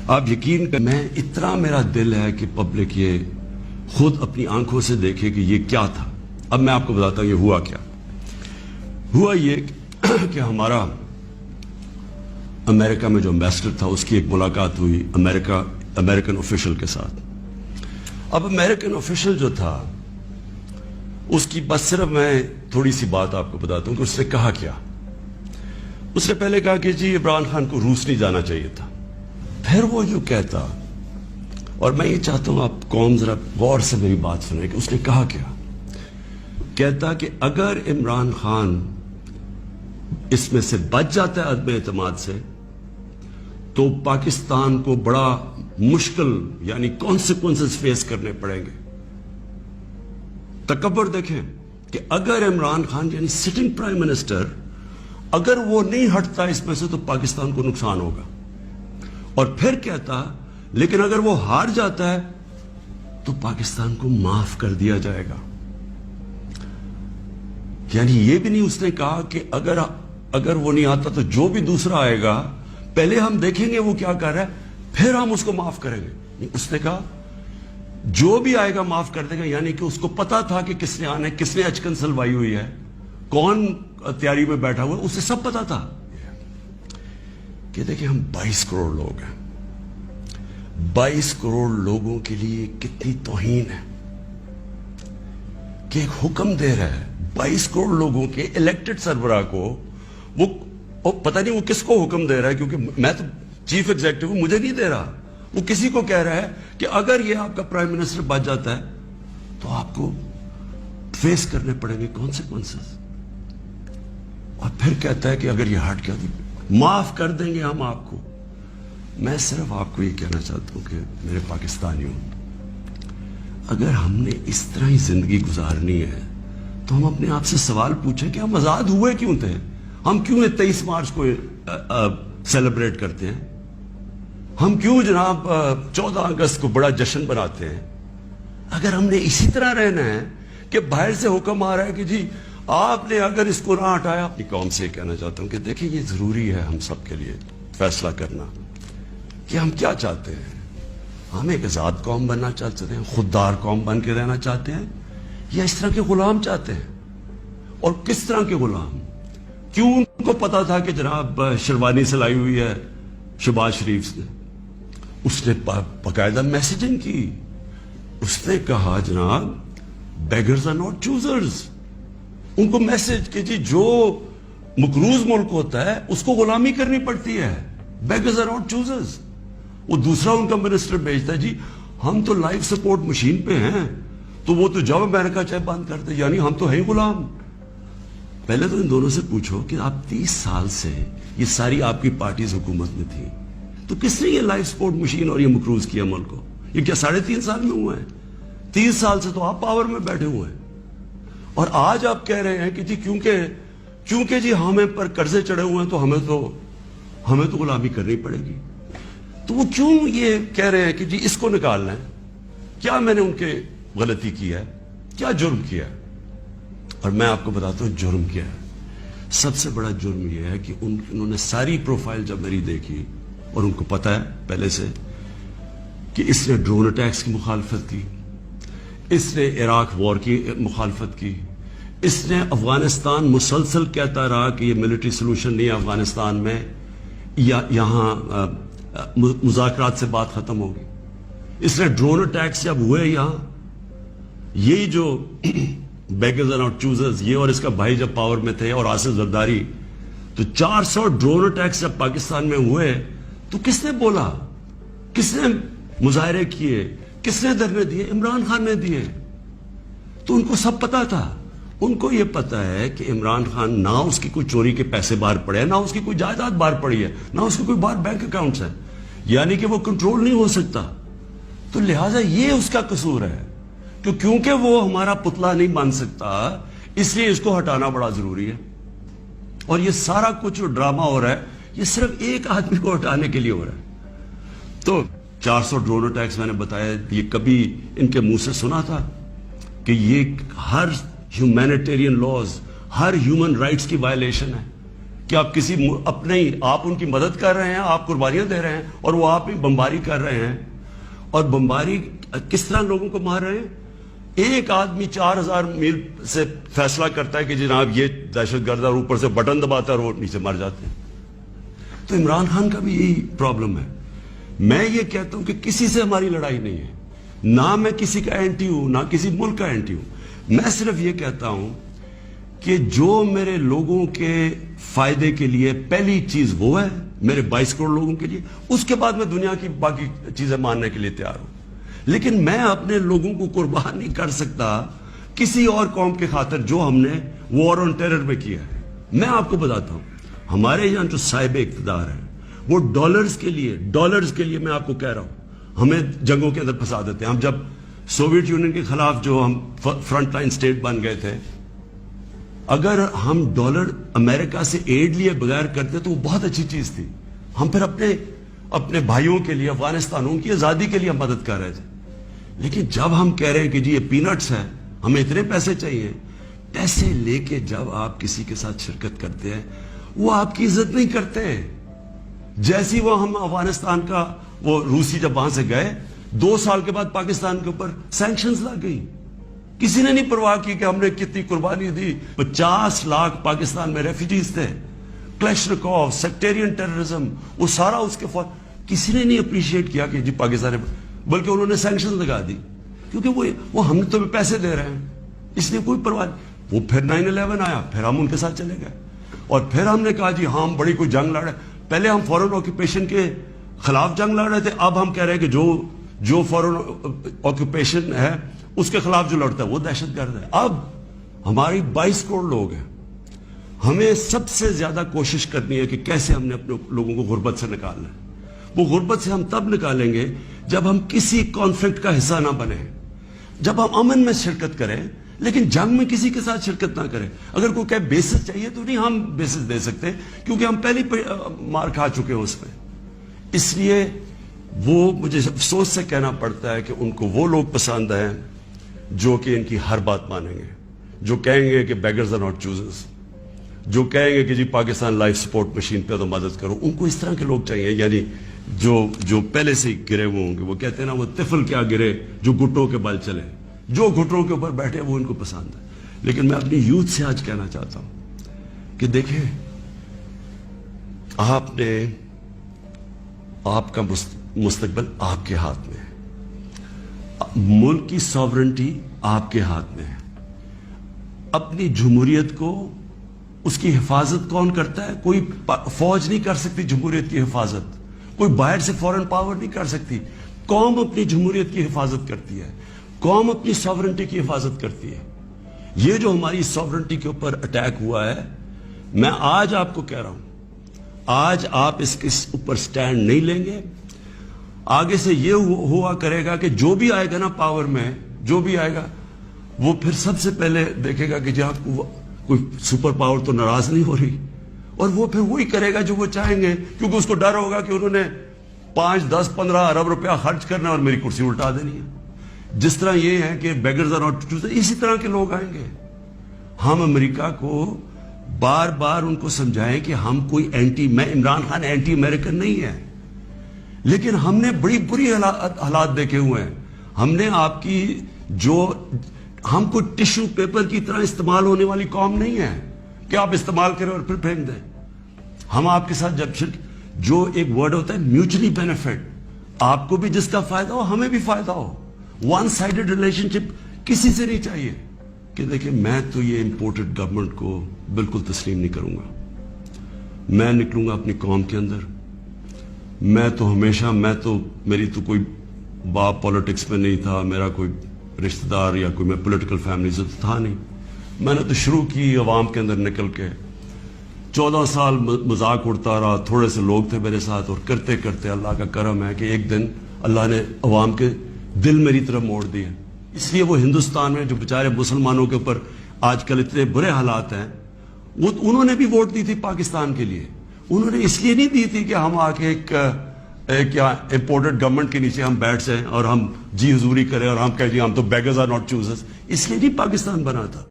آپ یقین کریں میں اتنا میرا دل ہے کہ پبلک یہ خود اپنی آنکھوں سے دیکھے کہ یہ کیا تھا. اب میں آپ کو بتاتا ہوں یہ ہوا کیا. ہوا یہ کہ ہمارا امریکہ میں جو امبیسڈر تھا اس کی ایک ملاقات ہوئی امریکن آفیشل کے ساتھ. اب امریکن آفیشل جو تھا اس کی بس صرف میں تھوڑی سی بات آپ کو بتاتا ہوں کہ اس نے کہا کیا. اس نے پہلے کہا کہ جی عمران خان کو روس نہیں جانا چاہیے تھا. پھر وہ جو کہتا, اور میں یہ چاہتا ہوں آپ قوم ذرا غور سے میری بات سنیں کہ اس نے کہا کیا. کہتا کہ اگر عمران خان اس میں سے بچ جاتا ہے عدم اعتماد سے تو پاکستان کو بڑا مشکل یعنی کانسیکوینسز فیس کرنے پڑیں گے. تکبر دیکھیں کہ اگر عمران خان یعنی سٹنگ پرائم منسٹر اگر وہ نہیں ہٹتا اس میں سے تو پاکستان کو نقصان ہوگا. اور پھر کہتا لیکن اگر وہ ہار جاتا ہے تو پاکستان کو معاف کر دیا جائے گا. یعنی یہ بھی نہیں اس نے کہا کہ اگر وہ نہیں آتا تو جو بھی دوسرا آئے گا پہلے ہم دیکھیں گے وہ کیا کر رہا ہے پھر ہم اس کو معاف کریں گے. اس نے کہا جو بھی آئے گا معاف کر دے گا. یعنی کہ اس کو پتا تھا کہ کس نے آنا ہے, کس نے اچکن سلوائی ہوئی ہے, کون تیاری میں بیٹھا ہوا ہے, اسے سب پتا تھا. کہ دیکھیں ہم 22 کروڑ لوگ ہیں. 22 کروڑ لوگوں کے لیے کتنی توہین ہے کہ ایک حکم دے رہا ہے 22 کروڑ لوگوں کے الیکٹڈ سربراہ کو. وہ پتہ نہیں وہ کس کو حکم دے رہا ہے, کیونکہ میں تو چیف ایگزیکٹو ہوں, مجھے نہیں دے رہا. وہ کسی کو کہہ رہا ہے کہ اگر یہ آپ کا پرائم منسٹر بچ جاتا ہے تو آپ کو فیس کرنے پڑیں گے کانسیکوینسز. اور پھر کہتا ہے کہ اگر یہ ہٹ گیا تو معاف کر دیں گے ہم آپ کو. میں صرف آپ کو یہ کہنا چاہتا ہوں کہ میرے پاکستانیوں, اگر ہم نے اس طرح ہی زندگی گزارنی ہے تو ہم اپنے آپ سے سوال پوچھیں کہ ہم آزاد ہوئے کیوں تھے. ہم کیوں 23 مارچ کو سیلیبریٹ کرتے ہیں, ہم کیوں جناب 14 اگست کو بڑا جشن بناتے ہیں. اگر ہم نے اسی طرح رہنا ہے کہ باہر سے حکم آ رہا ہے کہ جی آپ نے اگر اس کو نہ ہٹایا. اپنی قوم سے یہ کہنا چاہتا ہوں کہ دیکھیں یہ ضروری ہے ہم سب کے لیے فیصلہ کرنا کہ ہم کیا چاہتے ہیں. ہم ایک آزاد قوم بننا چاہتے ہیں, خوددار قوم بن کے رہنا چاہتے ہیں, یا اس طرح کے غلام چاہتے ہیں. اور کس طرح کے غلام. کیوں ان کو پتا تھا کہ جناب شیروانی سلائی ہوئی ہے شہباز شریف نے. اس نے باقاعدہ میسیجنگ کی. اس نے کہا جناب بیگرز آر ناٹ چوزرز. ان کو میسج کہ جی جو مقروض ملک ہوتا ہے اس کو غلامی کرنی پڑتی ہے. Beggars are not choosers. وہ دوسرا ان کا منسٹر بھیجتا ہے جی ہم تو لائف سپورٹ مشین پہ ہیں تو وہ تو جب امریکہ چاہے بند کرتے, یعنی ہم تو ہیں غلام. پہلے تو ان دونوں سے پوچھو کہ آپ 30 سال سے یہ ساری آپ کی پارٹیز حکومت میں تھی تو کس نے یہ لائف سپورٹ مشین اور یہ مقروض کیا ملک کو. یہ کیا 3.5 سال میں ہوا ہے؟ 30 سال سے تو آپ پاور میں بیٹھے ہوئے ہیں. اور آج آپ کہہ رہے ہیں کہ جی کیونکہ جی ہمیں پر قرضے چڑھے ہوئے ہیں تو ہمیں تو غلامی کرنی پڑے گی. تو وہ کیوں یہ کہہ رہے ہیں کہ جی اس کو نکالنا ہے. کیا میں نے ان کے غلطی کی ہے, کیا جرم کیا ہے؟ اور میں آپ کو بتاتا ہوں جرم کیا ہے. سب سے بڑا جرم یہ ہے کہ انہوں نے ساری پروفائل جب میری دیکھی, اور ان کو پتا ہے پہلے سے کہ اس نے ڈرون اٹیکس کی مخالفت کی, اس نے عراق وار کی مخالفت کی, اس نے افغانستان مسلسل کہتا رہا کہ یہ ملٹری سلوشن نہیں ہے افغانستان میں, یا یہاں مذاکرات سے بات ختم ہوگی. اس نے ڈرون اٹیکس جب ہوئے یہاں, یہی جو بیگرز آر ناٹ چوزرز یہ اور اس کا بھائی جب پاور میں تھے اور آصف زرداری, تو 400 ڈرون اٹیکس جب پاکستان میں ہوئے تو کس نے بولا, کس نے مظاہرے کیے, کس نے دھرنے دیے؟ عمران خان نے دیے. تو ان کو سب پتا تھا. ان کو یہ پتا ہے کہ عمران خان نہ اس کی کوئی چوری کے پیسے باہر پڑے ہیں, نہ اس کی کوئی جائیداد باہر پڑی ہے, نہ اس کے کوئی باہر بینک اکاؤنٹس ہیں, یعنی کہ وہ کنٹرول نہیں ہو سکتا. تو لہٰذا یہ اس کا قصور ہے کہ کیونکہ وہ ہمارا پتلا نہیں بن سکتا اس لیے اس کو ہٹانا بڑا ضروری ہے. اور یہ سارا کچھ جو ڈرامہ ہو رہا ہے یہ صرف ایک آدمی کو ہٹانے کے لیے ہو رہا ہے. تو 400 ڈرون اٹیکس میں نے بتایا, یہ کبھی ان کے منہ سے سنا تھا کہ یہ ہر ہیومینیٹیرین لاز, ہر ہیومن رائٹس کی وائلیشن ہے کہ آپ اپنے ہی آپ ان کی مدد کر رہے ہیں, آپ قربانیاں دے رہے ہیں, اور وہ آپ ہی بمباری کر رہے ہیں. اور بمباری کس طرح لوگوں کو مار رہے ہیں؟ ایک آدمی 4000 میل سے فیصلہ کرتا ہے کہ جناب یہ دہشت گرد, اور اوپر سے بٹن دباتا ہے اور وہ نیچے مر جاتے ہیں. تو عمران خان کا بھی یہی پرابلم ہے. میں یہ کہتا ہوں کہ کسی سے ہماری لڑائی نہیں ہے, نہ میں کسی کا اینٹی ہوں, نہ کسی ملک کا اینٹی ہوں. میں صرف یہ کہتا ہوں کہ جو میرے لوگوں کے فائدے کے لیے پہلی چیز وہ ہے, میرے 22 کروڑ لوگوں کے لیے, اس کے بعد میں دنیا کی باقی چیزیں ماننے کے لیے تیار ہوں. لیکن میں اپنے لوگوں کو قربان نہیں کر سکتا کسی اور قوم کے خاطر جو ہم نے وار آن ٹیرر میں کیا ہے. میں آپ کو بتاتا ہوں, ہمارے یہاں جو صاحب اقتدار ہیں وہ ڈالرز کے لیے میں آپ کو کہہ رہا ہوں ہمیں جنگوں کے اندر پھنسا دیتے ہیں. ہم جب سوویت یونین کے خلاف جو ہم فرنٹ لائن سٹیٹ بن گئے تھے, اگر ہم ڈالر امریکہ سے ایڈ لیے بغیر کرتے تو وہ بہت اچھی چیز تھی. ہم پھر اپنے بھائیوں کے لیے, افغانستانوں کی آزادی کے لیے مدد کر رہے تھے. لیکن جب ہم کہہ رہے ہیں کہ جی یہ پینٹس ہے, ہمیں اتنے پیسے چاہیے, پیسے لے کے جب آپ کسی کے ساتھ شرکت کرتے ہیں وہ آپ کی عزت نہیں کرتے. جیسی وہ ہم افغانستان کا وہ روسی جب وہاں سے گئے 2 سال کے بعد پاکستان کے اوپر سینکشنز لگ گئی. کسی نے نہیں پرواہ کی کہ ہم نے کتنی قربانی دی. 50 لاکھ پاکستان میں ریفیوجیز تھے, کلیشنکوف, سیکٹیرین ٹیررزم, وہ سارا اس کے کسی نے نہیں اپریشیٹ کیا کہ جی پاکستان, بلکہ انہوں نے سینکشن لگا دی کیونکہ وہ ہم تو پیسے دے رہے ہیں, اس لیے کوئی پرواہ نہیں. وہ پھر 9/11 آیا, پھر ہم ان کے ساتھ چلے گئے, اور پھر ہم نے کہا جی ہم بڑی کوئی جنگ لڑ رہے ہیں. پہلے ہم فورن آکوپیشن کے خلاف جنگ لڑ رہے تھے, اب ہم کہہ رہے ہیں کہ جو فورن آکوپیشن ہے اس کے خلاف جو لڑتا ہے وہ دہشت گرد ہے. اب ہماری 22 کروڑ لوگ ہیں, ہمیں سب سے زیادہ کوشش کرنی ہے کہ کیسے ہم نے اپنے لوگوں کو غربت سے نکالنا ہے. وہ غربت سے ہم تب نکالیں گے جب ہم کسی کانفلکٹ کا حصہ نہ بنیں, جب ہم امن میں شرکت کریں لیکن جنگ میں کسی کے ساتھ شرکت نہ کریں. اگر کوئی کہے بیسس چاہیے تو نہیں, ہم بیسس دے سکتے کیونکہ ہم پہلے مار کھا چکے ہیں اس پہ. اس لیے وہ مجھے افسوس سے کہنا پڑتا ہے کہ ان کو وہ لوگ پسند ہیں جو کہ ان کی ہر بات مانیں گے, جو کہیں گے کہ بیگرز آر ناٹ چوزرز, جو کہیں گے کہ جی پاکستان لائف سپورٹ مشین پہ تو مدد کرو. ان کو اس طرح کے لوگ چاہیے, یعنی جو پہلے سے گرے ہوئے ہوں گے. وہ کہتے ہیں نا وہ طفل کیا گرے جو گھٹوں کے بل چلے, جو گھٹوں کے اوپر بیٹھے وہ ان کو پسند ہے. لیکن میں اپنی یوتھ سے آج کہنا چاہتا ہوں کہ دیکھیں, آپ کا مستقبل آپ کے ہاتھ میں ہے, ملک کی ساورنٹی آپ کے ہاتھ میں ہے. اپنی جمہوریت کو, اس کی حفاظت کون کرتا ہے؟ کوئی فوج نہیں کر سکتی جمہوریت کی حفاظت, کوئی باہر سے فورن پاور نہیں کر سکتی. قوم اپنی جمہوریت کی حفاظت کرتی ہے, قوم اپنی ساورنٹی کی حفاظت کرتی ہے. یہ جو ہماری ساورنٹی کے اوپر اٹیک ہوا ہے, میں آج آپ کو کہہ رہا ہوں, آج آپ اس کے اوپر سٹینڈ نہیں لیں گے, آگے سے یہ ہوا کرے گا کہ جو بھی آئے گا نا پاور میں, جو بھی آئے گا وہ پھر سب سے پہلے دیکھے گا کہ جہاں کوئی سپر پاور تو ناراض نہیں ہو رہی, اور وہ پھر وہی کرے گا جو وہ چاہیں گے, کیونکہ اس کو ڈر ہوگا کہ انہوں نے 5, 10, 15 ارب روپیہ خرچ کرنا اور میری کرسی الٹا دینی ہے. جس طرح یہ ہے کہ بیگرز آر ناٹ چوزرز, اسی طرح کے لوگ آئیں گے. ہم امریکہ کو بار بار ان کو سمجھائیں کہ ہم کوئی میں عمران خان اینٹی امریکن نہیں ہے, لیکن ہم نے بڑی بری حالات دیکھے ہوئے ہیں. ہم نے آپ کی ہم کوئی ٹشو پیپر کی طرح استعمال ہونے والی قوم نہیں ہے کہ آپ استعمال کریں اور پھر پھینک دیں. ہم آپ کے ساتھ جو ایک ورڈ ہوتا ہے میوچلی بینیفٹ, آپ کو بھی جس کا فائدہ ہو ہمیں بھی فائدہ ہو. ون سائیڈڈ ریلیشن شپ کسی سے نہیں چاہیے. کہ دیکھیں, میں تو یہ امپورٹڈ گورنمنٹ کو بالکل تسلیم نہیں کروں گا. میں نکلوں گا اپنی قوم کے اندر. میں تو ہمیشہ میری تو کوئی باپ پالیٹکس میں نہیں تھا, میرا کوئی رشتہ دار یا کوئی میں پولیٹیکل فیملی سے تھا نہیں. میں نے تو شروع کی عوام کے اندر نکل کے, 14 سال مذاق اڑتا رہا. تھوڑے سے لوگ تھے میرے ساتھ, اور کرتے کرتے اللہ کا کرم ہے کہ ایک دن اللہ نے عوام کے دل میری طرف موڑ دیے. اس لیے وہ ہندوستان میں جو بیچارے مسلمانوں کے اوپر آج کل اتنے برے حالات ہیں, وہ انہوں نے بھی ووٹ دی تھی پاکستان کے لیے. انہوں نے اس لیے نہیں دی تھی کہ ہم آ کے ایک امپورٹڈ گورنمنٹ کے نیچے ہم بیٹھ جائیں اور ہم جی حضوری کریں اور ہم کہیں جی ہم تو بیگرز آر ناٹ چوزرز. اس لیے نہیں پاکستان بنا تھا.